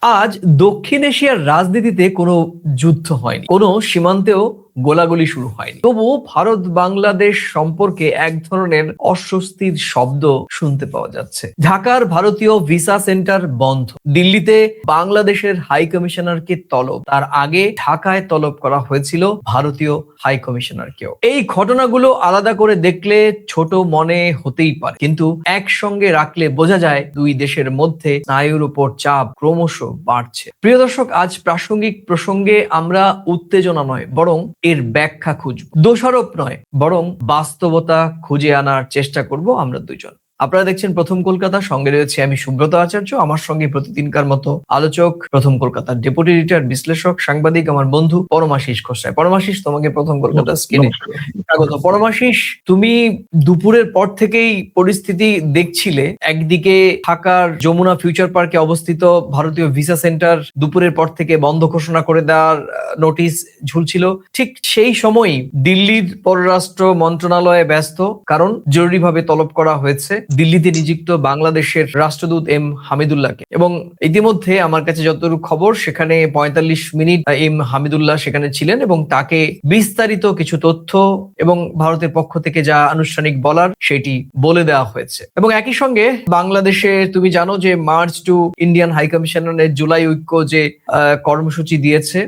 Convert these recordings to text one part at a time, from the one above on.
আজ দক্ষিণ এশিয়ার রাজনীতিতে কোনো যুদ্ধ হয়নি, কোনো সীমান্তেও গোলাগুলি শুরু হয়নি, তবু ভারত বাংলাদেশ সম্পর্কে এক ধরনের অস্বস্তির শব্দ শুনতে পাওয়া যাচ্ছে। ঢাকার ভারতীয় ভিসা সেন্টার বন্ধ, দিল্লিতে বাংলাদেশের হাই কমিশনারকে তলব, তার আগে ঢাকায় তলব করা হয়েছিল ভারতীয় হাই কমিশনারকেও। এই ঘটনাগুলো আলাদা করে দেখলে ছোট মনে হতেই পারে, কিন্তু একসঙ্গে রাখলে বোঝা যায় দুই দেশের মধ্যে স্নায়ুর উপর চাপ ক্রমশ বাড়ছে। প্রিয় দর্শক, আজ প্রাসঙ্গিক প্রসঙ্গে আমরা উত্তেজনা নয় বরং এর ব্যাখ্যা খুঁজব, দোষারোপ নয় বরং বাস্তবতা খুঁজে আনার চেষ্টা করব আমরা দুজন। আপনারা দেখছেন প্রথম কলকাতা, সঙ্গে রয়েছে আমি সুব্রত আচার্য, আমার সঙ্গে প্রতিদিনকার মতো আলোচক, প্রথম কলকাতার ডেপুটি এডিটর, বিশ্লেষক, সাংবাদিক, আমার বন্ধু পরমাশিস খোসরায়। পরমাশিস, তোমাকে প্রথম কলকাতা স্ক্রিনে স্বাগত। পরমাশিস, তুমি দুপুরের পর থেকেই পরিস্থিতি দেখছিলে, একদিকে ঢাকার যমুনা ফিউচার পার্কে অবস্থিত ভারতীয় ভিসা সেন্টার দুপুরের পর থেকে বন্ধ ঘোষণা করে দেওয়ার নোটিশ ঝুলছিল, ঠিক সেই সময়ই দিল্লির পররাষ্ট্র মন্ত্রণালয়ে ব্যস্ত, কারণ জরুরিভাবে তলব করা হয়েছে দিল্লিতে নিযুক্ত বাংলাদেশের রাষ্ট্রদূত এম হামিদুল্লাহকে। এবং ইতিমধ্যে আমার কাছে যতটুকু খবর, সেখানে ৪৫ মিনিট এম হামিদুল্লাহ সেখানে ছিলেন এবং তাকে বিস্তারিত কিছু তথ্য এবং ভারতের পক্ষ থেকে যা আনুষ্ঠানিক বলার সেটি বলে দেওয়া হয়েছে। এবং একই সঙ্গে বাংলাদেশে তুমি জানো যে মার্চ টু ইন্ডিয়ান হাই কমিশনারের জুলাই ঐক্য যে কর্মসূচি দিয়েছে,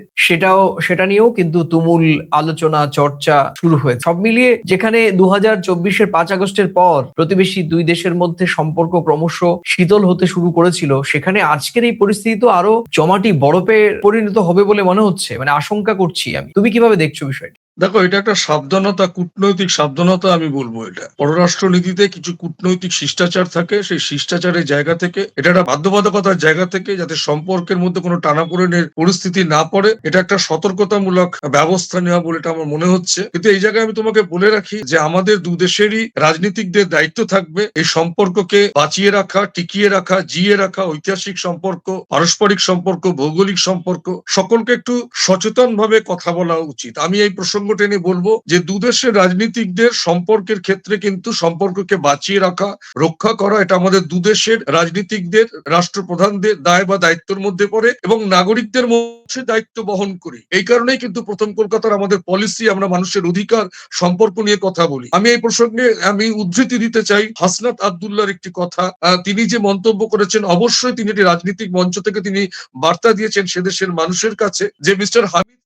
সেটা নিয়েও কিন্তু তুমুল আলোচনা চর্চা শুরু হয়েছে। সব মিলিয়ে যেখানে 2024-এর 5 আগস্টের পর প্রতিবেশী দুই দেশের মধ্যে সম্পর্ক ক্রমশ শীতল হতে শুরু করেছিল, সেখানে আজকের এই পরিস্থিতি তো আরো জমাটি বরফে পরিণত হবে বলে মনে হচ্ছে, মানে আশঙ্কা করছি আমি। তুমি কিভাবে দেখছো বিষয়টি? দেখো, এটা একটা সাবধানতা, কূটনৈতিক সাবধানতা আমি বলবো। এটা পররাষ্ট্র নীতিতে কিছু কূটনৈতিক শিষ্টাচার থাকে, সেই শিষ্টাচারের জায়গা থেকে, এটা একটা বাধ্যবাধকতার জায়গা থেকে, যাতে সম্পর্কের মধ্যে কোনো টানাপোড়েনের পরিস্থিতি না পড়ে, এটা একটা সতর্কতামূলক ব্যবস্থা নেওয়া বলে এটা আমার মনে হচ্ছে। কিন্তু এই জায়গায় আমি তোমাকে বলে রাখি যে আমাদের দু দেশেরই রাজনীতিকদের দায়িত্ব থাকবে এই সম্পর্ককে বাঁচিয়ে রাখা, টিকিয়ে রাখা, জিয়ে রাখা। ঐতিহাসিক সম্পর্ক, পারস্পরিক সম্পর্ক, ভৌগোলিক সম্পর্ক, সকলকে একটু সচেতন ভাবে কথা বলা উচিত। আমি এই প্রসঙ্গ টেনে বলবো যে দুদেশের রাজনীতিকদের সম্পর্কের ক্ষেত্রে কিন্তু সম্পর্ককে বাঁচিয়ে রাখা, রক্ষা করা, এটা আমাদের দুদেশের রাজনীতিকদের, রাষ্ট্রপ্রধানদের দায় বা দায়িত্বের মধ্যে পড়ে এবং নাগরিকদের মধ্যে দায়িত্ব বহন করি। এই কারণেই কিন্তু প্রথম কলকাতার আমাদের পলিসি, আমরা মানুষের অধিকার সম্পর্ক নিয়ে কথা বলি। আমি এই প্রসঙ্গে আমি উদ্ধৃতি দিতে চাই হাসনাত আব্দুল্লাহর একটি কথা। তিনি যে মন্তব্য করেছেন, অবশ্যই তিনি একটি রাজনৈতিক মঞ্চ থেকে তিনি বার্তা দিয়েছেন সে দেশের মানুষের কাছে, যে মিস্টার হামিদ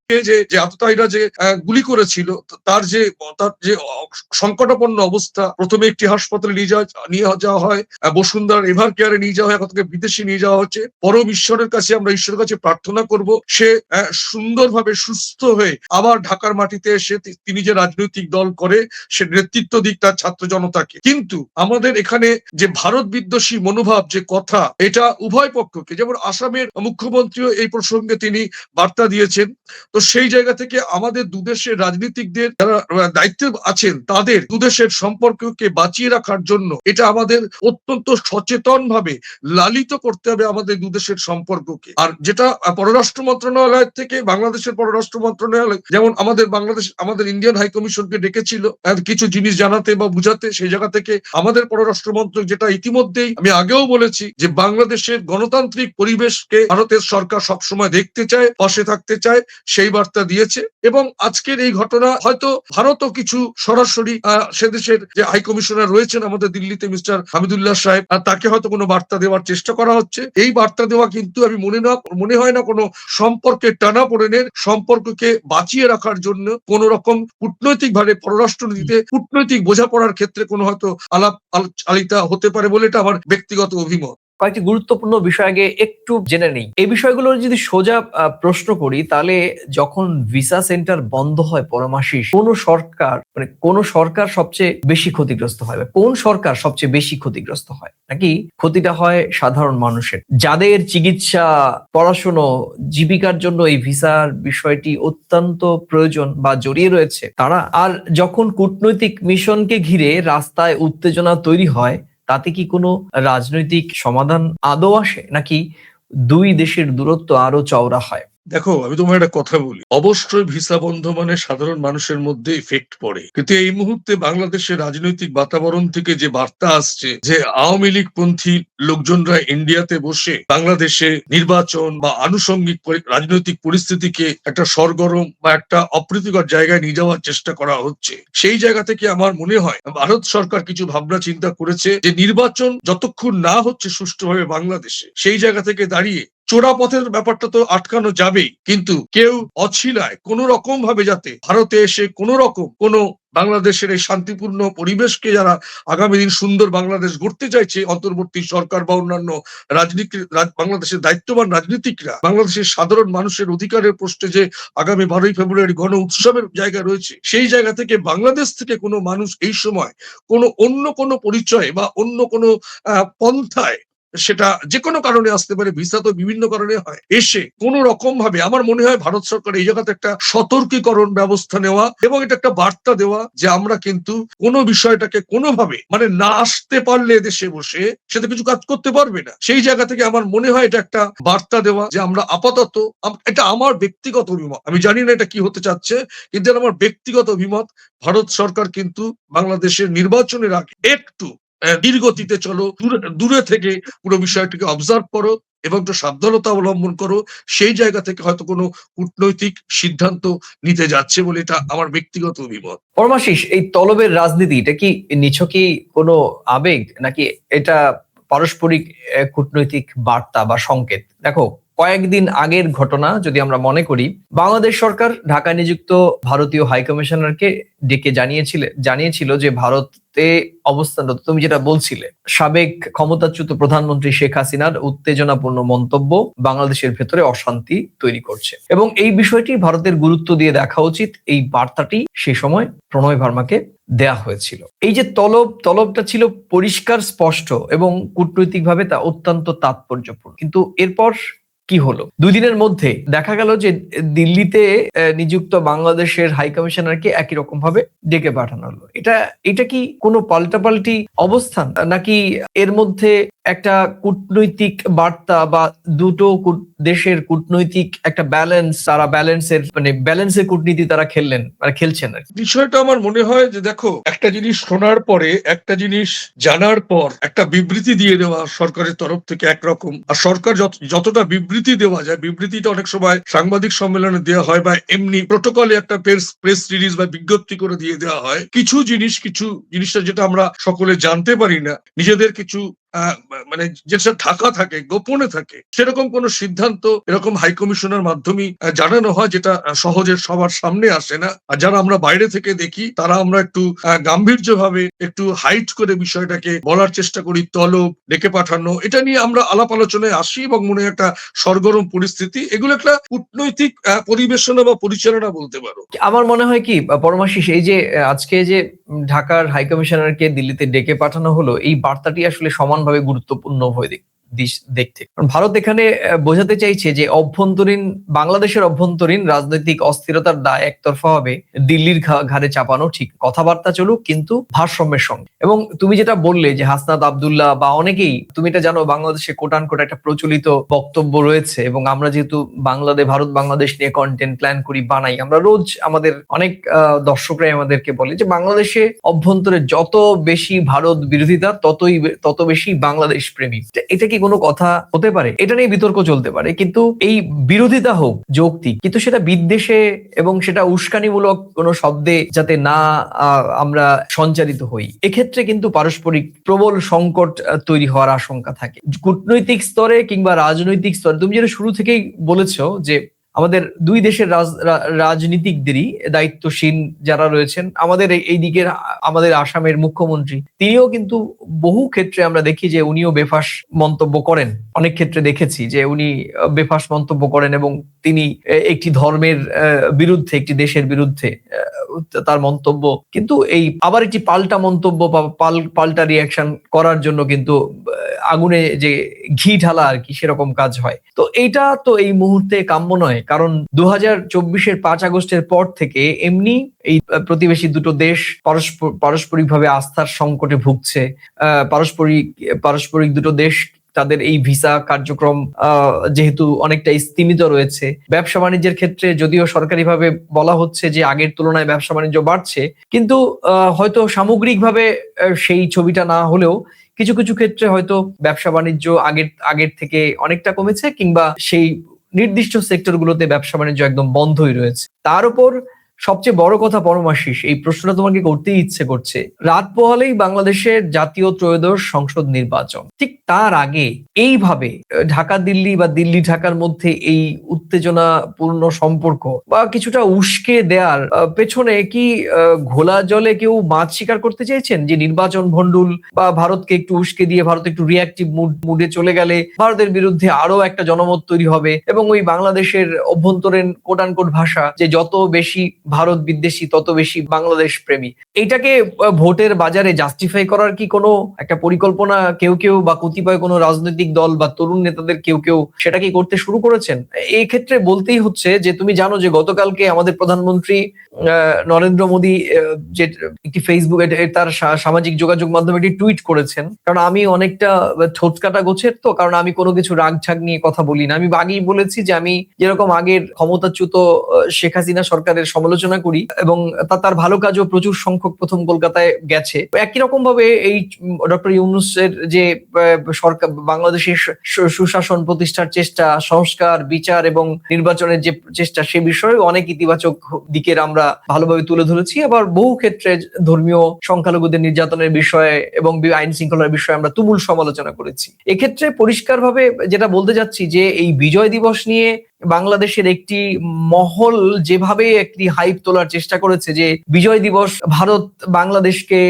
যে আততায়ীরা যে গুলি করেছিল, তার যে সংকটাপন্ন অবস্থা, প্রথমে একটি হাসপাতালে নিয়ে যাওয়া হয়, বসুন্ধরার এভার কেয়ারে নিয়ে যাওয়া হয়, এখন থেকে বিদেশে নিয়ে যাওয়া হচ্ছে। পরম ঈশ্বরের কাছে আমরা ঈশ্বরের কাছে প্রার্থনা করব সে সুন্দরভাবে সুস্থ হয়ে আবার ঢাকার মাটিতে এসে তিনি যে রাজনৈতিক দল করে সে নেতৃত্ব দিক তার ছাত্র জনতাকে। কিন্তু আমাদের এখানে যে ভারত বিদ্বেষী মনোভাব যে কথা, এটা উভয় পক্ষকে, যেমন আসামের মুখ্যমন্ত্রীও এই প্রসঙ্গে তিনি বার্তা দিয়েছেন। তো সেই জায়গা থেকে আমাদের দুদেশের রাজনীতিকদের যারা দায়িত্বে আছেন, তাদের দুদেশের সম্পর্ককে বাঁচিয়ে রাখার জন্য এটা আমাদের অত্যন্ত সচেতন ভাবে লালিত করতে হবে আমাদের দুদেশের সম্পর্ককে। আর যেটা পররাষ্ট্র মন্ত্রণালয় থেকে বাংলাদেশের পররাষ্ট্র মন্ত্রণালয় যেমন আমাদের ইন্ডিয়ান হাই কমিশনকে ডেকেছিল কিছু জিনিস জানাতে বা বুঝাতে, সেই জায়গা থেকে আমাদের পররাষ্ট্র মন্ত্রক, যেটা ইতিমধ্যেই আমি আগেও বলেছি, যে বাংলাদেশের গণতান্ত্রিক পরিবেশকে ভারতের সরকার সবসময় দেখতে চায়, পাশে থাকতে চায়, সেই বার্তা দিয়েছে। এবং আজকের এই ঘটনা হয়তো ভারতও কিছু সরাসরি সে দেশের যে হাই কমিশনার রয়েছেন আমাদের দিল্লিতে মিস্টার হামিদুল্লাহ সাহেব, তাকে হয়তো কোনো বার্তা দেওয়ার চেষ্টা করা হচ্ছে। এই বার্তা দেওয়া কিন্তু আমি মনে হয় না কোনো সম্পর্কের টানাপোড়েনের, সম্পর্ককে বাঁচিয়ে রাখার জন্য কোন রকম কূটনৈতিক ভাবে পররাষ্ট্র নীতিতে কূটনৈতিক বোঝাপড়ার ক্ষেত্রে কোনো হয়তো আলাপচারিতা হতে পারে বলে এটা আমার ব্যক্তিগত অভিমত। কয়েকটি গুরুত্বপূর্ণ বিষয় আগে একটু জেনে নেই। এই বিষয়গুলো যদি সোজা প্রশ্ন করি, তাহলে যখন ভিসা সেন্টার বন্ধ হয় পরমাশিস, কোন সরকার সবচেয়ে বেশি ক্ষতিগ্রস্ত হয়? কোন সরকার সবচেয়ে বেশি ক্ষতিগ্রস্ত হয়? নাকি ক্ষতিটা হয় সাধারণ মানুষের, যাদের চিকিৎসা, পড়াশুনো, জীবিকার জন্য এই ভিসার বিষয়টি অত্যন্ত প্রয়োজন বা জড়িয়ে রয়েছে তারা? আর যখন কূটনৈতিক মিশনকে ঘিরে রাস্তায় উত্তেজনা তৈরি হয়, তাতে কি কোনো রাজনৈতিক সমাধান আদৌ আসে, নাকি দুই দেশের দূরত্ব আরো চওড়া হয়? দেখো, আমি তোমার একটা কথা বলি, অবশ্যই ভিসা বন্ধ মানে সাধারণ মানুষের মধ্যে ইফেক্ট পড়ে, কিন্তু এই মুহূর্তে বাংলাদেশের রাজনৈতিক বাতাবরণ থেকে যে বার্তা আসছে যে আওয়ামী লীগ পন্থী লোকজনরা ইন্ডিয়াতে বসে বাংলাদেশে নির্বাচন বা আনুষঙ্গিক রাজনৈতিক পরিস্থিতিকে একটা সরগরম বা একটা অপ্রীতিকর জায়গায় নিয়ে যাওয়ার চেষ্টা করা হচ্ছে, সেই জায়গা থেকে আমার মনে হয় ভারত সরকার কিছু ভাবনা চিন্তা করেছে যে নির্বাচন যতক্ষণ না হচ্ছে সুষ্ঠুভাবে বাংলাদেশে, সেই জায়গা থেকে দাঁড়িয়ে চোরা পথের ব্যাপারটা তো আটকানো যাবেই, কিন্তু কেউ অছিলায় কোন রকম ভাবে যাতে ভারতে এসে কোন রকম কোন বাংলাদেশের এই শান্তিপূর্ণ পরিবেশকে যারা আগামী দিন সুন্দর বাংলাদেশ গড়তে চাইছে, অন্তর্বর্তী সরকার বা অন্যান্য বাংলাদেশের দায়িত্ববান রাজনীতিকরা বাংলাদেশের সাধারণ মানুষের অধিকারের প্রশ্নে যে আগামী 12ই ফেব্রুয়ারি গণ উৎসবের জায়গা রয়েছে, সেই জায়গা থেকে বাংলাদেশ থেকে কোনো মানুষ এই সময় অন্য কোনো পরিচয় বা অন্য কোনো পন্থায়, সেটা যে কোনো কারণে আসতে পারে, ভিসা তো বিভিন্ন কারণে হয়, এসে কোন রকম ভাবে আমার মনে হয় ভারত সরকার এই জায়গাতে একটা সতর্কীকরণ ব্যবস্থা নেওয়া এবং এটা একটা বার্তা দেওয়া যে আমরা কিন্তু কোনো বিষয়টাকে কোনোভাবে মানে না আসতে পারলে দেশে বসে সেটা কিছু কাজ করতে পারবে না, সেই জায়গা থেকে আমার মনে হয় এটা একটা বার্তা দেওয়া যে আমরা আপাতত, এটা আমার ব্যক্তিগত অভিমত, আমি জানি না এটা কি হতে চাচ্ছে, কিন্তু আমার ব্যক্তিগত অভিমত, ভারত সরকার কিন্তু বাংলাদেশের নির্বাচনের আগে একটু ধীরগতিতে চলো, দূরে থেকে পুরো বিষয়টিকে অবজার্ভ করো এবং একটু সাবধানতা অবলম্বন করো, সেই জায়গা থেকে হয়তো কোনো কূটনৈতিক সিদ্ধান্ত নিতে যাচ্ছে বলে এটা আমার ব্যক্তিগত অভিমত। পরমাশিস, এই তলবের রাজনীতি এটা কি নিছকই কোনো আবেগ, নাকি এটা পারস্পরিক কূটনৈতিক বার্তা বা সংকেত? দেখো, কয়েকদিন আগের ঘটনা যদি আমরা মনে করি, বাংলাদেশ সরকার ঢাকায় নিযুক্ত ভারতীয় হাইকমিশনারকে ডেকে জানিয়েছিল যে ভারতে অবস্থানরত, তুমি যেটা বলছিলে, সাবেক ক্ষমতাচ্যুত প্রধানমন্ত্রী শেখ হাসিনার উত্তেজনাপূর্ণ মন্তব্য বাংলাদেশের ভেতরে অশান্তি তৈরি করছে এবং এই বিষয়টি ভারতের গুরুত্ব দিয়ে দেখা উচিত। এই বার্তাটি সে সময় প্রণয় ভার্মাকে দেয়া হয়েছিল। এই যে তলবটা ছিল পরিষ্কার, স্পষ্ট এবং কূটনৈতিকভাবে তা অত্যন্ত তাৎপর্যপূর্ণ, কিন্তু এরপর কি হলো? 2 দিনের মধ্যে দেখা গেল যে দিল্লিতে নিযুক্ত বাংলাদেশের হাই কমিশনারকে একই রকম ভাবে ডেকে পাঠানো হলো। এটা কি কোনো পাল্টাপাল্টি অবস্থান, নাকি এর মধ্যে একটা কূটনৈতিক বার্তা বা দুটো দেশের কূটনৈতিক একটা ব্যালেন্সের কূটনীতি তারা খেলছেন আর কি? বিষয়টা আমার মনে হয় যে দেখো, একটা জিনিস শোনার পরে, একটা জিনিস জানার পর একটা বিবৃতি দিয়ে দেওয়া সরকারের তরফ থেকে একরকম, আর সরকার যতটা বিবৃতি দেওয়া যায়, বিবৃতিটা অনেক সময় সাংবাদিক সম্মেলনে দেওয়া হয় বা এমনি প্রোটোকলে একটা প্রেস রিলিজ বা বিজ্ঞপ্তি করে দিয়ে দেওয়া হয়। কিছু জিনিসটা যেটা আমরা সকলে জানতে পারি না, নিজেদের কিছু মানে যেটা ঢাকা থাকে, গোপনে থাকে, সেরকম কোন সিদ্ধান্ত এরকম হাই কমিশনের মাধ্যমে জানানো হয়, যেটা সহজে সবার সামনে আসে না। আর যারা আমরা বাইরে থেকে দেখি, তারা আমরা একটু গাম্ভীর্যভাবে একটু হাইট করে বিষয়টাকে বলার চেষ্টা করি, তলব, ডেকে পাঠানো, এটা নিয়ে আমরা আলাপ আলোচনায় আসি এবং মনে হয় একটা সরগরম পরিস্থিতি, এগুলো একটা কূটনৈতিক পরিবেশনা বা পরিচালনা বলতে পারো। আমার মনে হয় কি পরমাশিস, এই যে আজকে যে ঢাকার হাই কমিশনারকে দিল্লিতে ডেকে পাঠানো হলো, এই বার্তাটি আসলে সমানভাবে গুরুত্বপূর্ণ হয়ে দেখতে, কারণ ভারত এখানে বোঝাতে চাইছে যে বাংলাদেশের অভ্যন্তরীণ রাজনৈতিক অস্থিরতার দায় একতরফা হবে দিল্লির ঘাড়ে চাপানো ঠিক, কথাবার্তা চলুক কিন্তু ভারসাম্যের সঙ্গে। এবং তুমি যেটা বললে যে হাসনাত আব্দুল্লাহ বা অনেকেই, তুমি এটা জানো, বাংলাদেশে কোটান কোটা একটা প্রচলিত বক্তব্য রয়েছে এবং আমরা যেহেতু ভারত বাংলাদেশ নিয়ে কন্টেন্ট প্ল্যান করি, বানাই, আমরা রোজ আমাদের অনেক দর্শকরাই আমাদেরকে বলে যে বাংলাদেশে অভ্যন্তরে যত বেশি ভারত বিরোধিতা তত বেশি বাংলাদেশ প্রেমী। এটা কি কোনো কথা হতে পারে? এটা নিয়ে বিতর্ক চলতে পারে, কিন্তু এই বিরোধিতা হোক যৌক্তিক, কিন্তু সেটা বিদ্বেষে এবং সেটা উস্কানিমূলক কোনো শব্দে যাতে না আমরা সঞ্চারিত হই, এক্ষেত্রে কিন্তু পারস্পরিক প্রবল সংকট তৈরি হওয়ার আশঙ্কা থাকে কূটনৈতিক স্তরে কিংবা রাজনৈতিক স্তরে। তুমি যেটা শুরু থেকেই বলেছো যে আমাদের দুই দেশের রাজনীতিকদেরই দায়িত্বশীল যারা রয়েছেন, আমাদের এই দিকের আমাদের আসামের মুখ্যমন্ত্রী, তিনিও কিন্তু বহু ক্ষেত্রে আমরা দেখি যে উনিও বেফাস মন্তব্য করেন। অনেক ক্ষেত্রে দেখেছি যে উনি বেফাস মন্তব্য করেন এবং তিনি একটি ধর্মের বিরুদ্ধে, একটি দেশের বিরুদ্ধে তার মন্তব্য, কিন্তু এই আবার একটি পাল্টা মন্তব্য বা পাল্টা রিয়াকশন করার জন্য কিন্তু আগুনে যে ঘি ঢালা আর কি, সেরকম কাজ হয়। তো এইটা তো এই মুহূর্তে কাম্য নয়, কারণ 2024-এর 5 আগস্টের পর থেকে এমনি এই প্রতিবেশী দুটো দেশ পারস্পরিকভাবে আস্থার সংকটে ভুগছে। পারস্পরিক দুটো দেশ তাদের এই ভিসা কার্যক্রম যেহেতু অনেকটা স্তীমিত রয়েছে, ব্যবসা বাণিজ্যের ক্ষেত্রে যদিও সরকারিভাবে বলা হচ্ছে যে আগের তুলনায় ব্যবসা বাণিজ্য বাড়ছে, কিন্তু হয়তো সামগ্রিকভাবে সেই ছবিটা না হলেও কিছু কিছু ক্ষেত্রে হয়তো ব্যবসা বাণিজ্য আগের থেকে অনেকটা কমেছে, কিংবা সেই নির্দিষ্ট সেক্টরগুলোতে ব্যবসা বাণিজ্য একদম বন্ধই রয়েছে। তার উপর সবচেয়ে বড় কথা পরমাশিস, এই প্রশ্নটা তোমাকে করতেই ইচ্ছে করছে, রাত পোহালেই বাংলাদেশের জাতীয় ত্রয়োদশ সংসদ নির্বাচন, ঠিক তার আগে এইভাবে ঢাকা দিল্লি বা দিল্লি ঢাকার মধ্যে এই উত্তেজনাপূর্ণ সম্পর্ক বা কিছুটা উস্কে দেওয়ার পেছনে কি ঘোলা জলে কেউ মাছ শিকার করতে চাইছেন, যে নির্বাচন ভণ্ডুল বা ভারতকে একটু উস্কে দিয়ে ভারত একটু রিয়াক্টিভ মুডে চলে গেলে ভারতের বিরুদ্ধে আরো একটা জনমত তৈরি হবে, এবং ওই বাংলাদেশের অভ্যন্তরীণ কোট আনকোট ভাষা যে যত বেশি ভারত বিদ্বেষী তত বেশি বাংলাদেশ প্রেমী, এইটাকে ভোটের বাজারে জাস্টিফাই করার কি কোনো একটা পরিকল্পনা কেউ কেউ বা কতিপয় কোনো রাজনৈতিক দল বা তরুণ নেতাদের কেউ কেউ সেটা কি করতে শুরু করেছেন? এই ক্ষেত্রে বলতেই হচ্ছে যে তুমি জানো যে গতকালকে আমাদের প্রধানমন্ত্রী নরেন্দ্র মোদী যে একটি ফেসবুক তার সামাজিক যোগাযোগ মাধ্যমে একটি টুইট করেছেন, কারণ আমি অনেকটা ঠোঁট কাটা গোছের, তো কারণ আমি কোনো কিছু রাগ ঝাগ নিয়ে কথা বলি না। আমি আগেই বলেছি যে আমি যেরকম আগের ক্ষমতাচ্যুত শেখ হাসিনা সরকারের সমালোচনা করি এবং তার ভালো কাজও প্রচুর সংখ্যক প্রথম কলকাতায় গেছে, একই রকম ভাবে এই ডক্টর ইউনূসের যে সরকার বাংলাদেশের সুশাসন প্রতিষ্ঠার চেষ্টা, সংস্কার, বিচার এবং নির্বাচনের যে চেষ্টা, সে বিষয়ে অনেক ইতিবাচক দিকের আমরা ভালোভাবে তুলে ধরেছি। আবার বহু ক্ষেত্রে ধর্মীয় সংখ্যালঘুদের নির্যাতনের বিষয়ে এবং আইন শৃঙ্খলার বিষয়ে আমরা তুমুল সমালোচনা করেছি। এক্ষেত্রে পরিষ্কারভাবে যেটা বলতে যাচ্ছি যে এই বিজয় দিবস নিয়ে বাংলাদেশের একটি মহল যেভাবে একটি হাইপ তোলার চেষ্টা করেছে যে বিজয় দিবস ভারত বাংলাদেশকে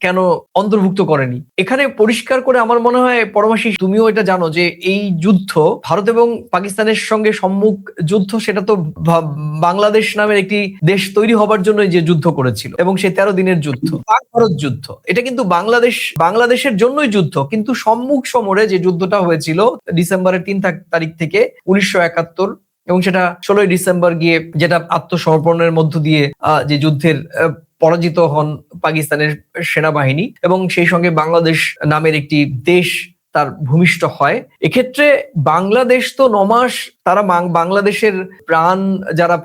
কেন অন্তর্ভুক্ত করেনি, এখানে পরিষ্কার করে আমার মনে হয় পরমাশিস তুমিও এটা জানো যে এই যুদ্ধ ভারত এবং পাকিস্তানের সঙ্গে সম্মুখ যুদ্ধ, সেটা তো বাংলাদেশ নামের একটি দেশ তৈরি হবার জন্য যে যুদ্ধ করেছিল এবং সেই 13 দিনের যুদ্ধ, পাক ভারত যুদ্ধ, এটা কিন্তু বাংলাদেশের জন্যই যুদ্ধ, কিন্তু সম্মুখ সমরে যে যুদ্ধটা হয়েছিল ডিসেম্বরের 3 তারিখ থেকে 1971, এবং সেটা 16ই ডিসেম্বর গিয়ে যেটা আত্মসমর্পণের মধ্য দিয়ে যে যুদ্ধের পরাজিত হন পাকিস্তানের সেনাবাহিনী এবং সেই সঙ্গে বাংলাদেশ নামের একটি দেশ তার ভূমিষ্ঠ হয়। এক্ষেত্রে বাংলাদেশ তো 9 মাস তারা বাংলাদেশের প্রাণ, যারা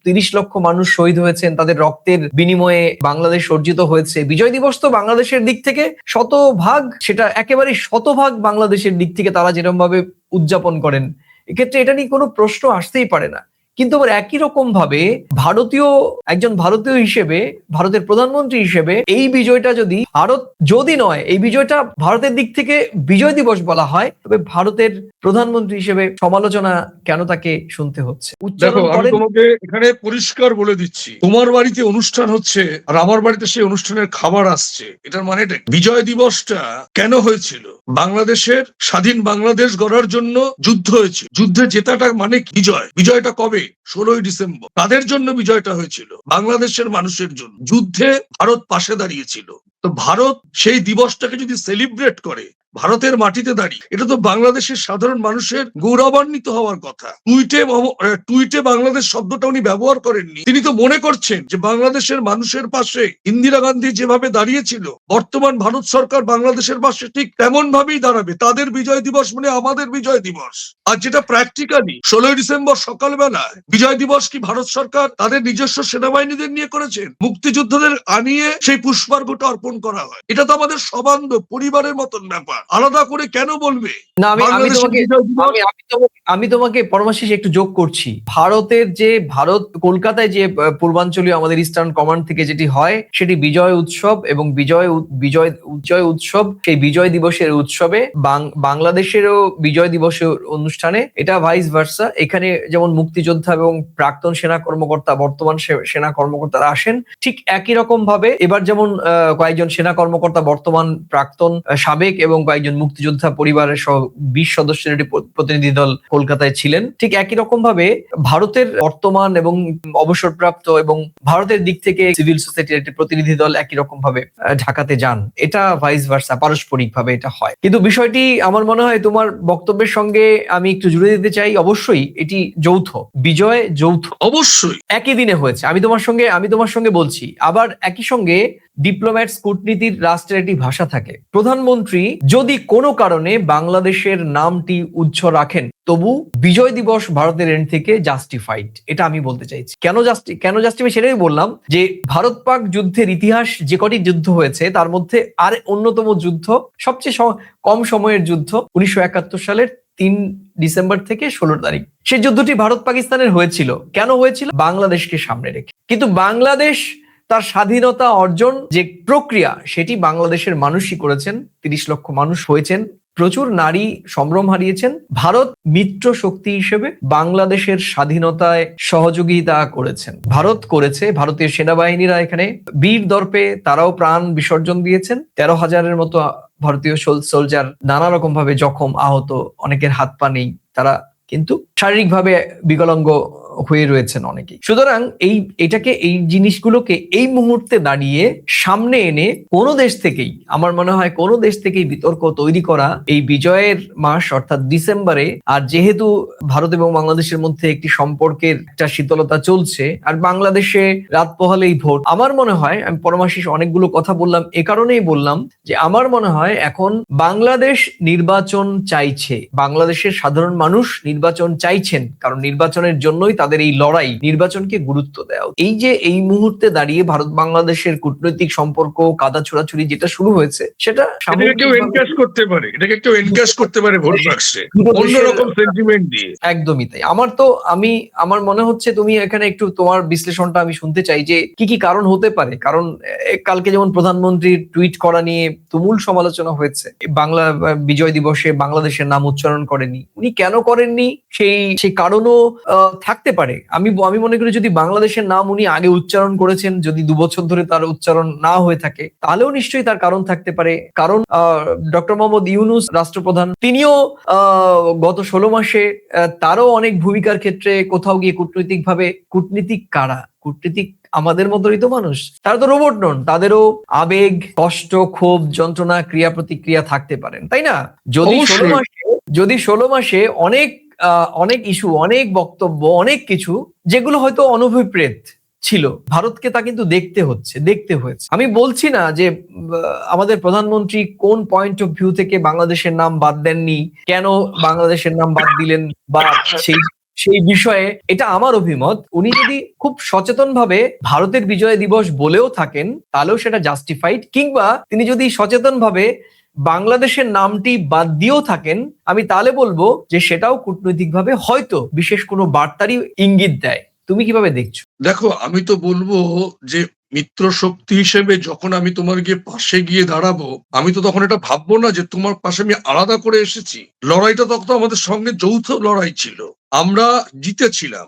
30 লক্ষ মানুষ শহীদ হয়েছেন তাদের রক্তের বিনিময়ে বাংলাদেশ অর্জিত হয়েছে। বিজয় দিবস তো বাংলাদেশের দিক থেকে শতভাগ, সেটা একেবারে শতভাগ বাংলাদেশের দিক থেকে তারা যেরকম ভাবে উদযাপন করেন, এক্ষেত্রে এটা নিয়ে কোনো প্রশ্ন আসতেই পারে না। কিন্তু আবার একই রকম ভাবে একজন ভারতীয় হিসেবে, ভারতের প্রধানমন্ত্রী হিসেবে এই বিজয়টা যদি নয়, এই বিজয়টা ভারতের দিক থেকে বিজয় দিবস বলা হয়, তবে ভারতের প্রধানমন্ত্রী হিসেবে সমালোচনা কেন তাকে শুনতে হচ্ছে? দেখো, আমি তোমাকে এখানে পরিষ্কার বলে দিচ্ছি, তোমার বাড়িতে অনুষ্ঠান হচ্ছে আর আমার বাড়িতে সেই অনুষ্ঠানের খাবার আসছে, এটার মানে বিজয় দিবসটা কেন হয়েছিল? বাংলাদেশের স্বাধীন বাংলাদেশ গড়ার জন্য যুদ্ধ হয়েছে, যুদ্ধে জেতাটা মানে বিজয়টা কবে? 16ই ডিসেম্বর। তাদের জন্য বিজয়টা হয়েছিল, বাংলাদেশের মানুষের জন্য। যুদ্ধে ভারত পাশে দাঁড়িয়েছিল, তো ভারত সেই দিবসটাকে যদি সেলিব্রেট করে ভারতের মাটিতে দাঁড়িয়ে, এটা তো বাংলাদেশের সাধারণ মানুষের গৌরবান্বিত হওয়ার কথা। টুইটে বাংলাদেশ শব্দটা উনি ব্যবহার করেননি, তিনি তো মনে করছেন যে বাংলাদেশের মানুষের পাশে ইন্দিরা গান্ধী যেভাবে দাঁড়িয়েছিল, বর্তমান ভারত সরকার বাংলাদেশের পাশে ঠিক তেমন ভাবেই দাঁড়াবে। তাদের বিজয় দিবস মানে আমাদের বিজয় দিবস। আর যেটা প্র্যাকটিক্যালি 16ই ডিসেম্বর সকালবেলায় বিজয় দিবস কি ভারত সরকার তাদের নিজস্ব সেনাবাহিনীদের নিয়ে করেছেন? মুক্তিযোদ্ধাদের আনিয়ে সেই পুষ্পার্ঘ্যটা অর্পণ করা হয়। এটা তো আমাদের সবান্ধব পরিবারের মতন ব্যাপার, আলাদা করে কেন বলবে? না, আমি তোমাকে পরমাশিস একটু যোগ করছি। ভারত কলকাতায় যে পূর্বাঞ্চলীয় আমাদের ইস্টার্ন কমান্ড থেকে যেটি হয়, সেটি বিজয় উৎসব এবং বিজয় উৎসব, সেই বিজয় দিবসের উৎসবে বাংলাদেশেরও বিজয় দিবসের অনুষ্ঠানে এটা ভাইস ভার্সা। এখানে যেমন মুক্তিযোদ্ধা এবং প্রাক্তন সেনা কর্মকর্তা, বর্তমান সেনা কর্মকর্তারা আসেন, ঠিক একই রকম ভাবে এবার যেমন কয়েকজন সেনা কর্মকর্তা বর্তমান, প্রাক্তন, সাবেক এবং কয়েকজন মুক্তিযোদ্ধা পরিবারের সহ 20 সদস্যের একটি প্রতিনিধি দল কলকাতায় ছিলেন। ঠিক একই রকম ভাবে ভারতের বর্তমান এবং অবসরপ্রাপ্ত এবং ভারতের দিক থেকে সিভিল সোসাইটির একটি প্রতিনিধি দল একই রকম ভাবে ঢাকাতে যান। এটা ভাইস ভার্সা, পারস্পরিক ভাবে এটা হয়। কিন্তু বিষয়টি আমার মনে হয় তোমার বক্তব্যের সঙ্গে আমি একটু জুড়ে দিতে চাই। অবশ্যই এটি যৌথ বিজয়, যৌথ, অবশ্যই একই দিনে হয়েছে। আমি তোমার সঙ্গে বলছি। আবার একই সঙ্গে ডিপ্লোম্যাটস কূটনীতির রাষ্ট্রের একটি ভাষা থাকে। প্রধানমন্ত্রী যদি কোনো কারণে বাংলাদেশের নামটি উচ্চ রাখেন, তবু বিজয় দিবস ভারতের এন্ড থেকে জাস্টিফাইড, এটা আমি বলতে চাইছি। কেন জাস্টিফাই সেটাই বললাম, যে ভারত পাক যুদ্ধের ইতিহাস যে কটি যুদ্ধ হয়েছে তার মধ্যে আর অন্যতম যুদ্ধ, সবচেয়ে কম সময়ের যুদ্ধ 1971 সালের 3 ডিসেম্বর থেকে 16 তারিখ। সেই যুদ্ধটি ভারত পাকিস্তানের হয়েছিল। কেন হয়েছিল? বাংলাদেশকে সামনে রেখে। কিন্তু বাংলাদেশ তার স্বাধীনতা অর্জন যে প্রক্রিয়া, সেটি বাংলাদেশের মানুষই করেছেন। 30 লক্ষ মানুষ হয়েছেন, প্রচুর নারী সম্ভ্রম হারিয়েছেন। ভারত মিত্র শক্তি হিসেবে বাংলাদেশের স্বাধীনতায় সহযোগিতা করেছেন। ভারত করেছে, ভারতীয় সেনাবাহিনীরা এখানে বীর দর্পে তারাও প্রাণ বিসর্জন দিয়েছেন। 13,000-এর মতো ভারতীয় সোলজার নানা রকম ভাবে জখম, আহত, অনেকের হাত পা নেই, তারা কিন্তু শারীরিকভাবে বিকলাঙ্গ হয়ে রয়েছেন অনেকেই। সুতরাং এই জিনিসগুলোকে এই মুহূর্তে দাঁড়িয়ে সামনে এনে কোনো দেশ থেকেই, আমার মনে হয় কোনো দেশ থেকেই বিতর্ক তৈরি করা এই বিজয়ের মাস অর্থাৎ ডিসেম্বরে, আর যেহেতু ভারত এবং বাংলাদেশের মধ্যে একটি সম্পর্কের একটা শীতলতা চলছে, আর বাংলাদেশে রাত পোহালেই ভোট, আমার মনে হয়, আমি পরমাশিস অনেকগুলো কথা বললাম এ কারণেই বললাম যে আমার মনে হয় এখন বাংলাদেশ নির্বাচন চাইছে, বাংলাদেশের সাধারণ মানুষ নির্বাচন চাইছেন, কারণ নির্বাচনের জন্যই তাদের এই লড়াই, নির্বাচনকে গুরুত্ব দেওয়া। এই যে এই মুহূর্তে দাঁড়িয়ে ভারত বাংলাদেশের কূটনৈতিক সম্পর্ক কাদা ছোড়াছুড়ি যেটা শুরু হয়েছে, সেটা কেউ এনক্যাশ করতে পারে, এটাকে কেউ এনক্যাশ করতে পারে ভোট বাক্সে অন্যরকম সেন্টিমেন্ট দিয়ে। একদমই তাই। আমার মনে হচ্ছে তুমি এখানে একটু তোমার বিশ্লেষণটা আমি শুনতে চাই, যে কি কি কারণ হতে পারে। কারণ কালকে যেমন প্রধানমন্ত্রীর টুইট করা নিয়ে তুমুল সমালোচনা হয়েছে, বাংলা বিজয় দিবসে বাংলাদেশের নাম উচ্চারণ করেনি, উনি কেন করেননি সেই কারণও থাকতে পারে। আমি মনে করি যদি বাংলাদেশের নাম উনি আগে উচ্চারণ করেছেন, যদি 2 বছর ধরে তার উচ্চারণ না হয়ে থাকে, তাহলেও নিশ্চয়ই তার কারণ থাকতে পারে। কারণ ডক্টর মোহাম্মদ ইউনূস রাষ্ট্রপ্রধান, তিনিও গত 16 মাসে তারও অনেক ভূমিকার ক্ষেত্রে কোথাও গিয়ে কূটনীতিক কারা, কূটনীতিক আমাদের মতোই তো মানুষ, তারা তো রোবট নন, তাদেরও আবেগ, কষ্ট, ক্ষোভ, যন্ত্রণা, ক্রিয়া প্রতিক্রিয়া থাকতে পারেন, তাই না? যদি 16 মাসে অনেক ইস্যু, অনেক বক্তব্য, অনেক কিছু যেগুলো হয়তো অনভিপ্রেত ছিল, ভারতকে তা কিন্তু দেখতে হয়েছে। আমি বলছি না যে আমাদের প্রধানমন্ত্রী কোন পয়েন্ট অফ ভিউ থেকে বাংলাদেশের নাম বাদ দেননি, কেন বাংলাদেশের নাম বাদ দিলেন, বা সেই বিষয়ে এটা আমার অভিমত। উনি যদি খুব সচেতনভাবে ভারতের বিজয় দিবস বলেও থাকেন, তাহলেও সেটা জাস্টিফাইড, কিংবা তিনি যদি সচেতনভাবে বাংলাদেশের নামটি বাদ দিয়েও থাকেন, আমি তাহলে বলবো যে সেটাও কূটনৈতিকভাবে হয়তো বিশেষ কোনো বার্তারই ইঙ্গিত দেয়। তুমি কিভাবে দেখছো? দেখো, আমি তো বলবো যে মিত্র শক্তি হিসেবে যখন আমি তোমার পাশে গিয়ে দাঁড়াবো, আমি তো তখন এটা ভাববো না যে তোমার পাশে আমি আলাদা করে এসেছি। লড়াইটা তখন আমাদের সঙ্গে যৌথ লড়াই ছিল, আমরা জিতেছিলাম।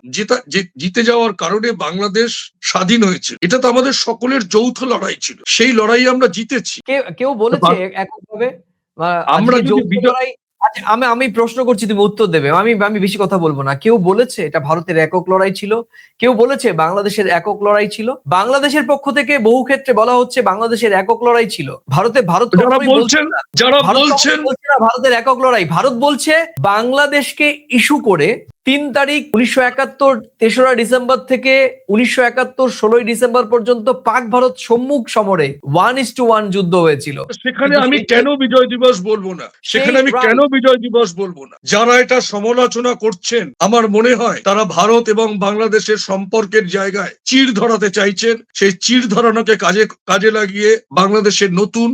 জিতে যাওয়ার কারণে বাংলাদেশ স্বাধীন হয়েছে, এটা তো আমাদের সকলের যৌথ লড়াই ছিল, সেই লড়াই আমরা জিতেছি। কেউ বলেছে এককভাবে আমরা যদি লড়াই? আচ্ছা, আমি প্রশ্ন করছি, তুমি উত্তর দেবে, আমি বেশি কথা বলবো না। কেউ বলেছে এটা ভারতের একক লড়াই ছিল? কেউ বলেছে বাংলাদেশের একক লড়াই ছিল? বাংলাদেশের পক্ষ থেকে বহু ক্ষেত্রে বলা হচ্ছে বাংলাদেশের একক লড়াই ছিল। ভারত ভারতের একক লড়াই। ভারত বলছে বাংলাদেশকে ইস্যু করে 3 তারিখ 1971, 3রা ডিসেম্বর থেকে 1971 16ই ডিসেম্বর পর্যন্ত পাক ভারত সম্মুখ সমরে 1:1 যুদ্ধ হয়েছিল। সেখানে আমি কেন বিজয় দিবস বলবো না? যারা এটা সমালোচনা করছেন, আমার মনে হয় তারা ভারত এবং বাংলাদেশের সম্পর্কের জায়গায় চিড় ধরাতে চাইছেন। সেই চিড় ধরানোকে কাজে লাগিয়ে বাংলাদেশের নতুন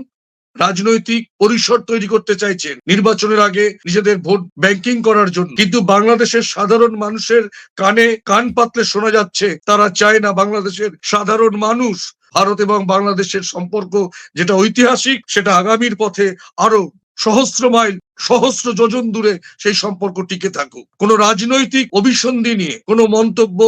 রাজনৈতিক পরিসর তৈরি করতে চাইছেন, নির্বাচনের আগে নিজেদের ভোট ব্যাংকিং করার জন্য। কিন্তু বাংলাদেশের সাধারণ মানুষের কানে কান পাতলে শোনা যাচ্ছে, তারা চায় না বাংলাদেশের সাধারণ মানুষ ভারত এবং বাংলাদেশের সম্পর্ক যেটা ঐতিহাসিক, সেটা আগামীর পথে আরো সহস্র মাইল, সহস্র যোজন দূরে সেই সম্পর্ক টিকে থাকুক। কোনো রাজনৈতিক অভিসন্ধি নিয়ে কোনো মন্তব্য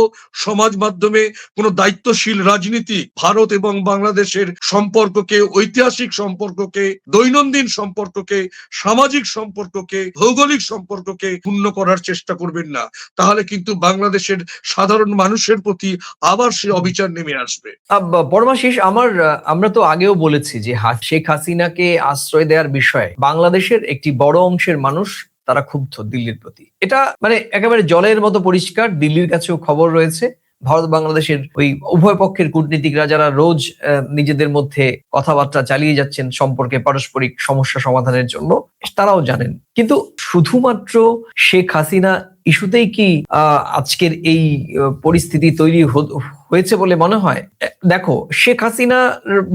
সমাজ মাধ্যমে, কোনো দায়িত্বশীল রাজনীতি ভারত এবং বাংলাদেশের সম্পর্ককে, ঐতিহাসিক সম্পর্ককে, দৈনন্দিন সম্পর্ককে, সামাজিক সম্পর্ককে, ভৌগোলিক সম্পর্ককে ক্ষুণ্ণ করার চেষ্টা করবেন না। তাহলে কিন্তু বাংলাদেশের সাধারণ মানুষের প্রতি আবার সে অবিচার নেমে আসবে। পরমাশিস, আমরা তো আগেও বলেছি যে শেখ হাসিনাকে আশ্রয় দেওয়ার বিষয়ে বাংলাদেশের একটি বড় অংশের মানুষ তারা ক্ষুব্ধ দিল্লির প্রতি। এটা মানে একেবারে জলের মতো পরিষ্কার, দিল্লির কাছেও খবর রয়েছে, ভারত বাংলাদেশের ওই উভয় পক্ষের কূটনীতিকরা যারা রোজ নিজেদের মধ্যে কথাবার্তা চালিয়ে যাচ্ছেন সম্পর্কে পারস্পরিক সমস্যা সমাধানের জন্য, তারাও জানেন। কিন্তু শুধুমাত্র শেখ হাসিনা ইস্যুতেই কি আজকের এই পরিস্থিতি তৈরি হয়েছে বলে মনে হয়? দেখো, শেখ হাসিনার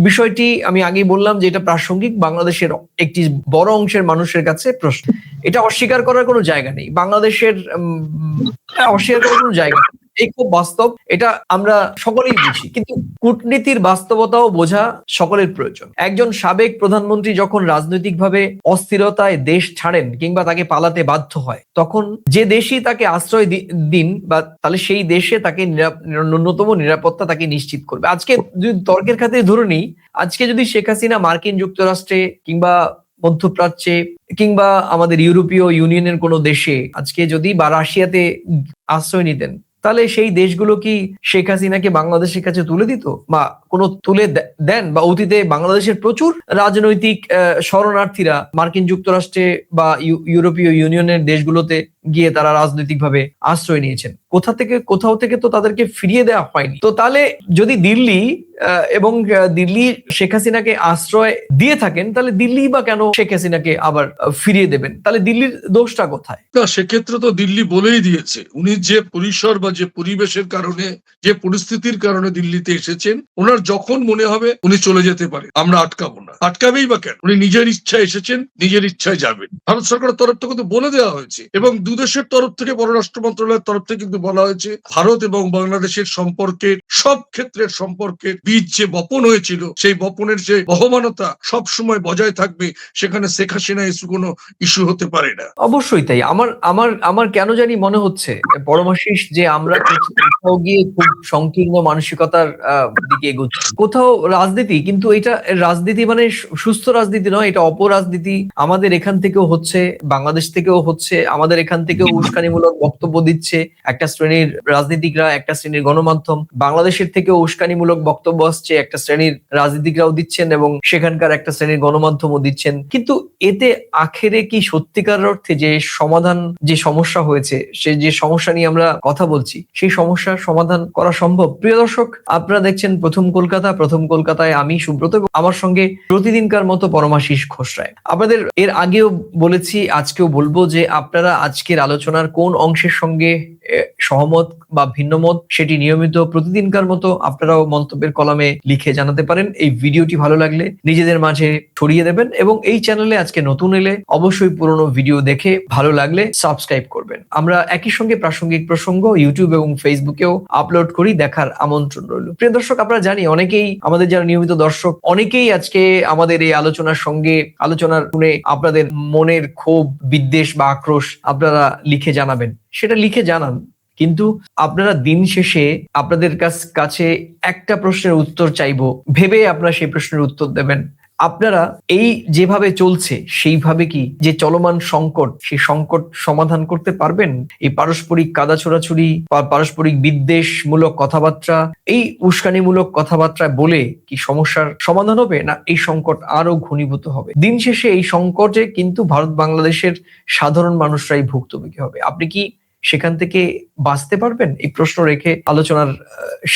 বিষয়টি আমি আগেই বললাম যে এটা প্রাসঙ্গিক, বাংলাদেশের একটি বড় অংশের মানুষের কাছে প্রশ্ন, এটা অস্বীকার করার কোনো জায়গা নেই। বাংলাদেশের অস্বীকার করার কোনো জায়গা নেই, এই খুব বাস্তব, এটা আমরা সকলেই বুঝি। কিন্তু কূটনীতির বাস্তবতাও বোঝা সকলের প্রয়োজন। একজন সাবেক প্রধানমন্ত্রী যখন রাজনৈতিকভাবে অস্থিরতায় দেশ ছাড়েন কিংবা তাকে পালাতে বাধ্য হয়, তখন যে দেশই তাকে আশ্রয় দিন বা তাহলে সেই দেশে তাকে ন্যূনতম নিরাপত্তা তাকে নিশ্চিত করবে। আজকে যদি তর্কের খাতিরে ধরে নিই, আজকে যদি শেখ হাসিনা মার্কিন যুক্তরাষ্ট্রে কিংবা মধ্যপ্রাচ্যে কিংবা আমাদের ইউরোপীয় ইউনিয়নের কোনো দেশে আজকে যদি বা রাশিয়াতে আশ্রয় নিতেন, তাহলে সেই দেশগুলো কি শেখ হাসিনাকে বাংলাদেশের কাছে তুলে দিত বা কোনো তুলে দেন? বা অতীতে বাংলাদেশের প্রচুর রাজনৈতিক শরণার্থীরা মার্কিন যুক্তরাষ্ট্রে বা ইউরোপীয় ইউনিয়নের দেশগুলোতে গিয়ে তারা রাজনৈতিকভাবে আশ্রয় নিয়েছেন, কোথাও থেকে তো তাদেরকে ফিরিয়ে দেওয়া হয়নি। তো তাহলে যদি দিল্লি এবং দিল্লি শেখ হাসিনাকে আশ্রয় দিয়ে থাকেন, তাহলে দিল্লি বা কেন শেখ হাসিনাকে আবার ফিরিয়ে দেবেন? তাহলে দিল্লির দোষটা কোথায়? না, সেক্ষেত্রে তো দিল্লি বলেই দিয়েছে উনি যে পরিসর বা যে পরিবেশের কারণে, যে পরিস্থিতির কারণে দিল্লিতে এসেছেন, ওনার যখন মনে হবে উনি চলে যেতে পারে, আমরা আটকাবো না। আটকাবেই বা কেন? উনি নিজের ইচ্ছায় এসেছেন, নিজের ইচ্ছায় যাবেন। ভারত সরকারের তরফ থেকে তো বলে দেওয়া হয়েছে, এবং দুদেশের তরফ থেকে, পররাষ্ট্র মন্ত্রণালয়ের তরফ থেকে কিন্তু বলা হয়েছে ভারত এবং বাংলাদেশের সম্পর্কের সব ক্ষেত্রের সম্পর্কের বীজ যে বপন হয়েছিল, সেই বপনের যে বহমানতা সব সময় বজায় থাকবে, সেখানে শেখ হাসিনা ইস্যু কোনো ইস্যু হতে পারে না। অবশ্যই তাই। আমার আমার আমার কেন জানি মনে হচ্ছে পরমাশিস যে আমরা কোথাও গিয়ে খুব সংকীর্ণ মানসিকতার দিকে এগোচ্ছি। কোথাও রাজনীতি, কিন্তু এটা রাজনীতি মানে সুস্থ রাজনীতি নয়, এটা অপরাজনীতি। আমাদের এখান থেকেও হচ্ছে, বাংলাদেশ থেকেও হচ্ছে, আমাদের এখান থেকেও উস্কানিমূলক বক্তব্য দিচ্ছে একটা শ্রেণীর রাজনীতিকরা, একটা শ্রেণীর গণমাধ্যম। বাংলাদেশের থেকেও উস্কানিমূলক বক্তব্য আসছে, একটা শ্রেণীর রাজনীতিকরাও দিচ্ছেন এবং সেখানকার একটা শ্রেণীর গণমাধ্যমও দিচ্ছেন। কিন্তু এতে আখেরে কি সত্যিকার অর্থে যে সমাধান, যে সমস্যা হয়েছে, সে যে সমস্যা নিয়ে আমরা কথা বলছি, সেই সমস্যার সমাধান করা সম্ভব? প্রিয় দর্শক, আপনারা দেখছেন প্রথম কলকাতায় আমি সুব্রত এবং আমার সঙ্গে প্রতিদিনকার মতো পরমাশিস ঘোষ রায়। আপনাদের এর আগেও বলেছি, আজকেও বলবো যে আপনারা আজকের আলোচনার কোন অংশের সঙ্গে সহমত বা ভিন্নমত সেটি নিয়মিত প্রতিদিনকার মতো আপনারাও মন্তব্যের কলামে লিখে জানাতে পারেন। এই ভিডিওটি ভালো লাগলে নিজেদের মাঝে ছড়িয়ে দেবেন এবং এই চ্যানেলে আজকে নতুন এলে অবশ্যই পুরনো ভিডিও দেখে ভালো লাগলে সাবস্ক্রাইব করবেন। আমরা একই সঙ্গে প্রাসঙ্গিক প্রসঙ্গ ইউটিউব এবং ফেসবুকেও আপলোড করি, দেখার আমন্ত্রণ রইল। প্রিয় দর্শক, আপনারা জানি অনেকেই আমাদের যারা নিয়মিত দর্শক, অনেকেই আজকে আমাদের এই আলোচনার সঙ্গে আলোচনার শুনে আপনাদের মনের ক্ষোভ, বিদ্বেষ বা আক্রোশ আপনারা লিখে জানাবেন, সেটা লিখে জানান। কিন্তু আপনারা দিন শেষে আপনাদের কাছে একটা প্রশ্নের উত্তর চাইবো, ভেবে আপনারা সেই প্রশ্নের উত্তর দেবেন। আপনারা এই যেভাবে চলছে সেইভাবে কি যে চলমান সংকট, সেই সংকট সমাধান করতে পারবেন? এই পারস্পরিক কাদা ছোড়াছুড়ি, পারস্পরিক বিদ্বেষমূলক কথাবার্তা, এই উস্কানিমূলক কথাবার্তা বলে কি সমস্যার সমাধান হবে, না এই সংকট আরো ঘনীভূত হবে? দিন শেষে এই সংকটে কিন্তু ভারত বাংলাদেশের সাধারণ মানুষরাই ভুক্তভোগী হবে। আপনি কি সেখান থেকে বাঁচতে পারবেন? এই প্রশ্ন রেখে আলোচনার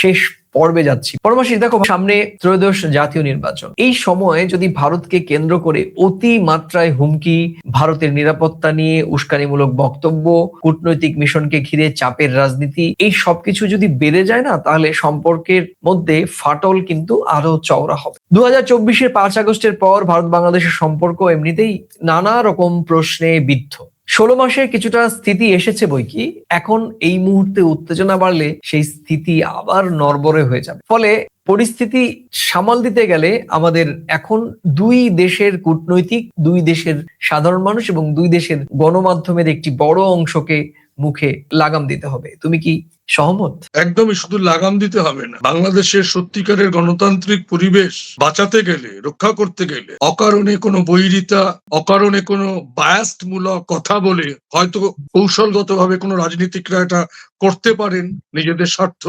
শেষ পর্বে যাচ্ছি। পরমাশিস, দেখো সামনে ত্রয়োদশ জাতীয় নির্বাচন। এই সময়ে যদি ভারতকে কেন্দ্র করে অতি মাত্রায় হুমকি, ভারতের নিরাপত্তা নিয়ে উস্কানিমূলক বক্তব্য, কূটনৈতিক মিশনকে ঘিরে চাপের রাজনীতি, এই সবকিছু যদি বেড়ে যায় না, তাহলে সম্পর্কের মধ্যে ফাটল কিন্তু আরো চওড়া হবে। 2024-এর 5 আগস্টের পর ভারত বাংলাদেশের সম্পর্ক এমনিতেই নানা রকম প্রশ্নে বিদ্ধ। 16 মাসের কিছুটা স্থিতি এসেছে বইকি, এখন এই মুহূর্তে উত্তেজনা বাড়লে সেই স্থিতি আবার নড়বড়ে হয়ে যাবে। ফলে পরিস্থিতি সামাল দিতে গেলে আমাদের এখন দুই দেশের কূটনৈতিক, দুই দেশের সাধারণ মানুষ এবং দুই দেশের গণমাধ্যমের একটি বড় অংশকে মুখে লাগাম দিতে হবে। তুমি কি সহমত? একদমই, শুধু লাগাম দিতে হবে না, বাংলাদেশের সত্যিকারের গণতান্ত্রিক পরিবেশ বাঁচাতে গেলে, রক্ষা করতে গেলে অকারণে কোনো বৈরিতা, অকারণে কোনো বায়াস্ট মূলক কথা বলে হয়তো কৌশলগতভাবে কোনো রাজনীতিকরা এটা করতে পারেন নিজেদের স্বার্থ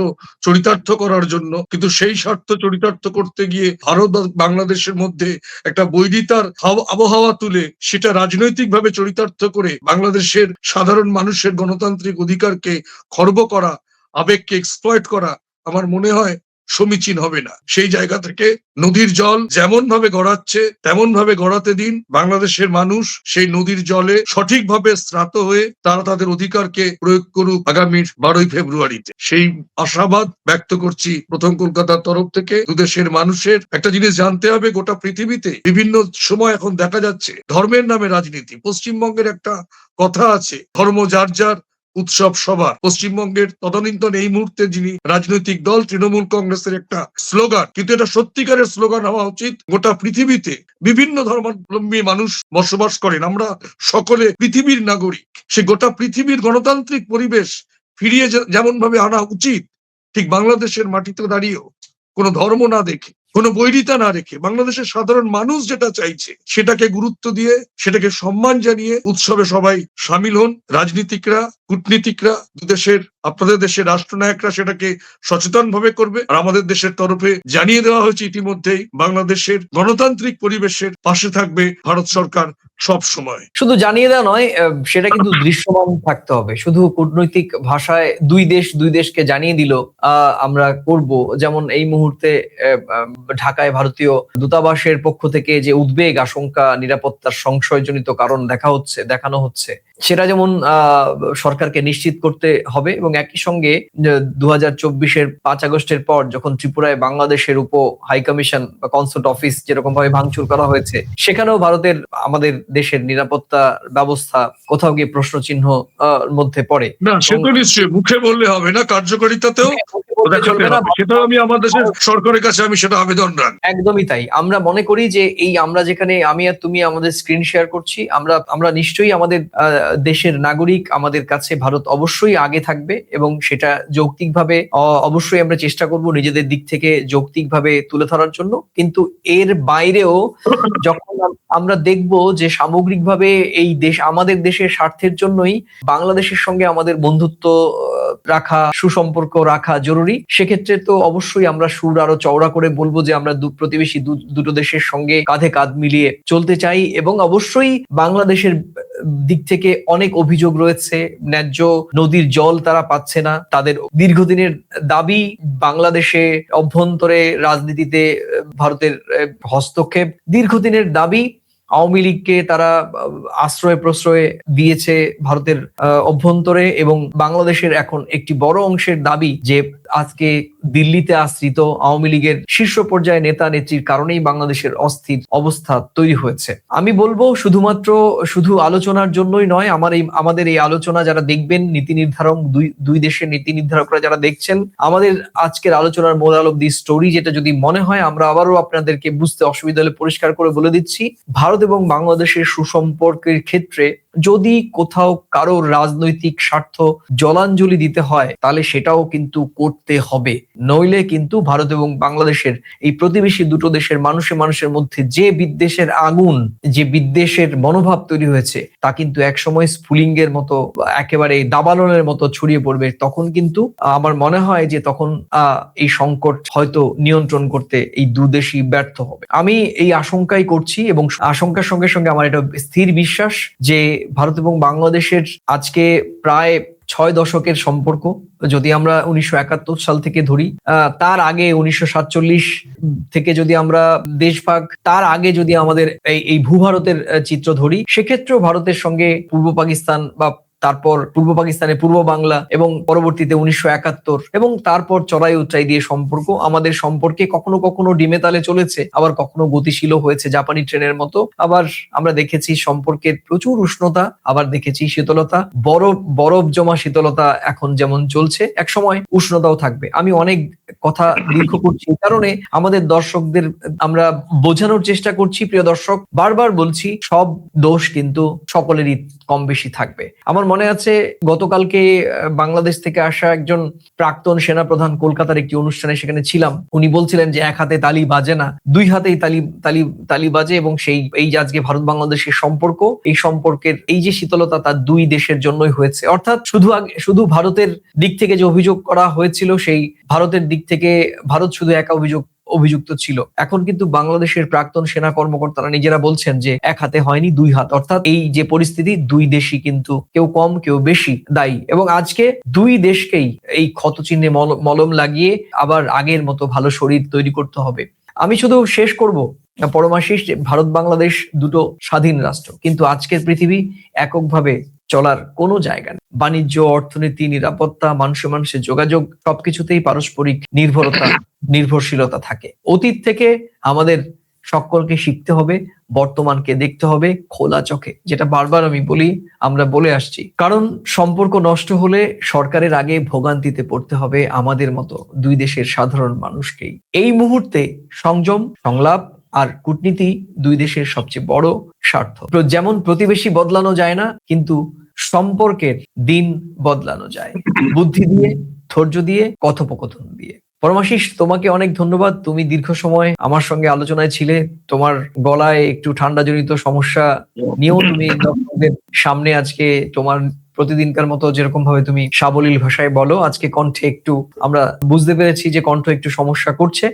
চরিতার্থ করার জন্য, কিন্তু সেই স্বার্থ চরিতার্থ করতে গিয়ে ভারত বাংলাদেশের মধ্যে একটা বৈরিতার আবহাওয়া তুলে সেটা রাজনৈতিকভাবে চরিতার্থ করে বাংলাদেশের সাধারণ মানুষের গণতান্ত্রিক অধিকারকে খর্ব করা আবেগকে এক্সপ্লয়েট করা আমার মনে হয় সমীচীন হবে না। সেই জায়গা থেকে নদীর জল যেমন ভাবে গড়াচ্ছে তেমন ভাবে গড়াতে দিন। বাংলাদেশের মানুষ সেই নদীর জলে সঠিকভাবে স্নাত হয়ে তারা তাদের অধিকারকে প্রয়োগ করুক আগামী 12ই ফেব্রুয়ারিতে। সেই আশাবাদ ব্যক্ত করছি প্রথম কলকাতার তরফ থেকে। দুদেশের মানুষের একটা জিনিস জানতে হবে, গোটা পৃথিবীতে বিভিন্ন সময় এখন দেখা যাচ্ছে ধর্মের নামে রাজনীতি। পশ্চিমবঙ্গের একটা কথা আছে, ধর্ম যার যার উৎসব সবার। পশ্চিমবঙ্গের তদানীন্তন এই মুহূর্তে যিনি রাজনৈতিক দল তৃণমূল কংগ্রেসের একটা স্লোগান, কিন্তু এটা সত্যিকারের স্লোগান হওয়া উচিত। গোটা পৃথিবীতে বিভিন্ন ধর্মাবলম্বী মানুষ বসবাস করেন, আমরা সকলে পৃথিবীর নাগরিক। সে গোটা পৃথিবীর গণতান্ত্রিক পরিবেশ ফিরিয়ে যেমন ভাবে আনা উচিত, ঠিক বাংলাদেশের মাটিতে দাঁড়িয়েও কোনো ধর্ম না দেখে, কোনো বৈরিতা না রেখে বাংলাদেশের সাধারণ মানুষ যেটা চাইছে সেটাকে গুরুত্ব দিয়ে, সেটাকে সম্মান জানিয়ে উৎসবে সবাই সামিল হন। রাজনীতিকরা, কূটনীতিকরা, দুদেশের আপনাদের দেশের রাষ্ট্রনায়করা সেটাকে সচেতন ভাবে করবে। আর আমাদের দেশের তরফে জানিয়ে দেওয়া হয়েছে ইতিমধ্যেই, বাংলাদেশের গণতান্ত্রিক পরিবেশের পাশে থাকবে ভারত সরকার সব সময়। শুধু জানিয়ে দেওয়া নয়, সেটা কিন্তু দৃশ্যমান থাকতে হবে। শুধু কূটনৈতিক ভাষায় দুই দেশকে জানিয়ে দিল আমরা করব, যেমন এই মুহূর্তে ঢাকায় ভারতীয় দূতাবাসের পক্ষ থেকে যে উদ্বেগ, আশঙ্কা, নিরাপত্তার সংশয়জনিত কারণ দেখানো হচ্ছে, সেটা যেমন সরকারকে নিশ্চিত করতে হবে। এবং একই সঙ্গে 2024-এর 5 আগস্টের পর যখন ত্রিপুরায় বাংলাদেশের উপ হাই কমিশন বা কনসুলেট অফিস যেরকম ভাবে ভাঙচুর করা হয়েছে, সেখানেও ভারতের আমাদের দেশের নিরাপত্তা ব্যবস্থা কোথাও গিয়ে প্রশ্ন চিহ্ন মধ্যে পড়ে। না, সে তো নিশ্চয়ই মুখে বললে হবে না, কার্যকারিতাতেও দেখাতে হবে। সেটাও আমি আমার দেশের সরকারের কাছে আমি সেটা আবেদন রাখি। একদমই তাই। আমরা মনে করি যে এই আমরা যেখানে আমি আর তুমি আমাদের স্ক্রিন শেয়ার করছি, আমরা নিশ্চয়ই আমাদের দেশের নাগরিক, আমাদের কাছে ভারত অবশ্যই আগে থাকবে এবং সেটা যৌক্তিকভাবে অবশ্যই আমরা চেষ্টা করব নিজেদের দিক থেকে যৌক্তিকভাবে তুলে ধরার জন্য। কিন্তু এর বাইরেও যখন আমরা দেখব যে সামগ্রিকভাবে এই দেশ আমাদের দেশের স্বার্থের জন্যই বাংলাদেশের সঙ্গে আমাদের বন্ধুত্ব রাখা, সুসম্পর্ক রাখা জরুরি, সেক্ষেত্রে তো অবশ্যই আমরা সুর আরো চওড়া করে বলবো যে আমরা প্রতিবেশী দুটো দেশের সঙ্গে কাঁধে কাঁধ মিলিয়ে চলতে চাই। এবং অবশ্যই বাংলাদেশের দিক থেকে অনেক অভিযোগ রয়েছে, ন্যায্য নদীর জল তারা পাচ্ছে না, তাদের দীর্ঘদিনের দাবি বাংলাদেশে অভ্যন্তরে রাজনীতিতে ভারতের হস্তক্ষেপ, দীর্ঘদিনের দাবি। আওয়ামী লীগকে তারা আশ্রয় প্রশ্রয় দিয়েছে ভারতের অভ্যন্তরে, এবং বাংলাদেশের এখন একটি বড় অংশের দাবি যে আজকে দিল্লিতে আশ্রিত আওয়ামী লীগের শীর্ষ পর্যায়ে নেতা নেত্রীর কারণেই বাংলাদেশের অস্থির অবস্থা তৈরি হয়েছে। আমি বলবো শুধু আলোচনার জন্যই নয়, আমাদের এই আলোচনা যারা দেখবেন, নীতি নির্ধারক, দুই দেশের নীতি নির্ধারকরা যারা দেখছেন, আমাদের আজকের আলোচনার মোরাল অফ দি স্টোরি যেটা যদি মনে হয়, আমরা আবারও আপনাদেরকে বুঝতে অসুবিধা হলে পরিষ্কার করে বলে দিচ্ছি, ভারত এবং বাংলাদেশের সুসম্পর্কের ক্ষেত্রে যদি কোথাও কারোর রাজনৈতিক স্বার্থ জলাঞ্জলি দিতে হয় তাহলে সেটাও কিন্তু করতে হবে। নইলে কিন্তু ভারত এবং বাংলাদেশের এই প্রতিবেশী দুটো দেশের মানুষের মধ্যে যে বিদ্বেষের আগুন, যে বিদ্বেষের মনোভাব তৈরি হয়েছে, তা কিন্তু একসময় স্ফুলিঙ্গের মতো, একেবারে দাবানলের মতো ছড়িয়ে পড়বে। তখন কিন্তু আমার মনে হয় যে তখন এই সংকট হয়তো নিয়ন্ত্রণ করতে এই দুদেশই ব্যর্থ হবে। আমি এই আশঙ্কাই করছি, এবং আশঙ্কার সঙ্গে সঙ্গে আমার এটা স্থির বিশ্বাস যে ভারত এবং বাংলাদেশের আজকে প্রায় 6 দশকের সম্পর্ক, যদি আমরা 1971 সাল থেকে ধরি, তার আগে 1947 থেকে যদি আমরা দেশভাগ, তার আগে যদি আমাদের এই ভূভারতের চিত্র ধরি, সেক্ষেত্রেও ভারতের সঙ্গে পূর্ব পাকিস্তান বা তারপর পূর্ব পাকিস্তানে পূর্ব বাংলা এবং পরবর্তীতে 1971 এবং তারপর চড়াই উচ্চাই দিয়ে সম্পর্ক, আমাদের সম্পর্কে কখনো কখনো ডিমে তালে চলেছে, আবার কখনো গতিশীল হয়েছে জাপানি ট্রেনের মতো। আবার আমরা দেখেছি সম্পর্কের প্রচুর উষ্ণতা, আবার দেখেছি শীতলতা, বরফ জমা শীতলতা এখন যেমন চলছে, একসময় উষ্ণতাও থাকবে। আমি অনেক কথা দীর্ঘ করছি, এই কারণে আমাদের দর্শকদের আমরা বোঝানোর চেষ্টা করছি, প্রিয় দর্শক, বারবার বলছি, সব দোষ কিন্তু সকলেরই কম বেশি থাকবে। আমার মনে আছে গতকালকে বাংলাদেশ থেকে আসা একজন প্রাক্তন সেনাপ্রধান কলকাতার একটি অনুষ্ঠানে সেখানে ছিলাম, উনি বলছিলেন যে এক হাতে তালি বাজে না, দুই হাতেই তালি বাজে, এবং এই যে আজকে ভারত বাংলাদেশের সম্পর্ক, এই সম্পর্কের এই যে শীতলতা, তা দুই দেশের জন্যই হয়েছে। অর্থাৎ শুধু ভারতের দিক থেকে যে অভিযোগ করা হয়েছিল, সেই ভারতের দিক থেকে ভারত শুধু একা অভিযোগ অভিযুক্ত ছিল। এখন কিন্তু বাংলাদেশের প্রাক্তন সেনা কর্মকর্তারা নিজেরা বলছেন যে এক হাতে হয়নি দুই হাত, অর্থাৎ এই যে পরিস্থিতি দুই দেশই কিন্তু কেউ কম কেউ বেশি দায়ী, এবং আজকে দুই দেশকেই এই ক্ষতচিহ্নে মলম লাগিয়ে আবার আগের মতো ভালো শরীর তৈরি করতে হবে। আমি শুধু শেষ করব পরমাশিস, যে ভারত বাংলাদেশ দুটো স্বাধীন রাষ্ট্র, কিন্তু আজকের পৃথিবী এককভাবে চলার কোনো জায়গা নেই। বাণিজ্য, অর্থনীতি, নিরাপত্তা, মানুষের যোগাযোগ সবকিছুতেই পারস্পরিক নির্ভরশীলতা থাকে। অতীত থেকে আমাদের সকলকে শিখতে হবে, বর্তমানকে দেখতে হবে খোলা চোখে, যেটা বারবার আমি বলি, আমরা বলে আসছি। কারণ সম্পর্ক নষ্ট হলে সরকারের আগে ভোগান্তিতে পড়তে হবে আমাদের মতো দুই দেশের সাধারণ মানুষকেই। এই মুহূর্তে সংযম, সংলাপ আর কূটনীতি দুই দেশের সবচেয়ে বড় স্বার্থ। যেমন প্রতিবেশী বদলানো যায় না, কিন্তু সম্পর্কের দিন বদলানো যায় বুদ্ধি দিয়ে, ধৈর্য দিয়ে, কথোপকথন দিয়ে। পরমাশিস, তোমাকে অনেক ধন্যবাদ। তুমি দীর্ঘ সময় আমার সঙ্গে আলোচনায় ছিলে। তোমার গলায় একটু ঠান্ডা জনিত সমস্যা নিয়েও তুমি দর্শকদের সামনে আজকে তোমার প্রতিদিনকার মতো যেরকম ভাবে তুমি সাবলীল ভাষায় বলো, আজকে কণ্ঠে একটু আমরা বুঝতে পেরেছি যে কণ্ঠ একটু সমস্যা করছে।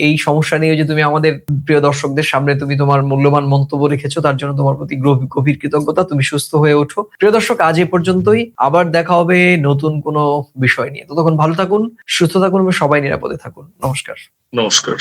এই সমস্যা নিয়ে যে তুমি আমাদের প্রিয় দর্শকদের সামনে তুমি তোমার মূল্যবান মন্তব্য রেখেছো, তার জন্য তোমার প্রতি গভীর কৃতজ্ঞতা। তুমি সুস্থ হয়ে ওঠো। প্রিয় দর্শক, আজ এ পর্যন্তই। আবার দেখা হবে নতুন কোনো বিষয় নিয়ে। ততক্ষণ ভালো থাকুন, সুস্থ থাকুন এবং সবাই নিরাপদে থাকুন। নমস্কার। নমস্কার।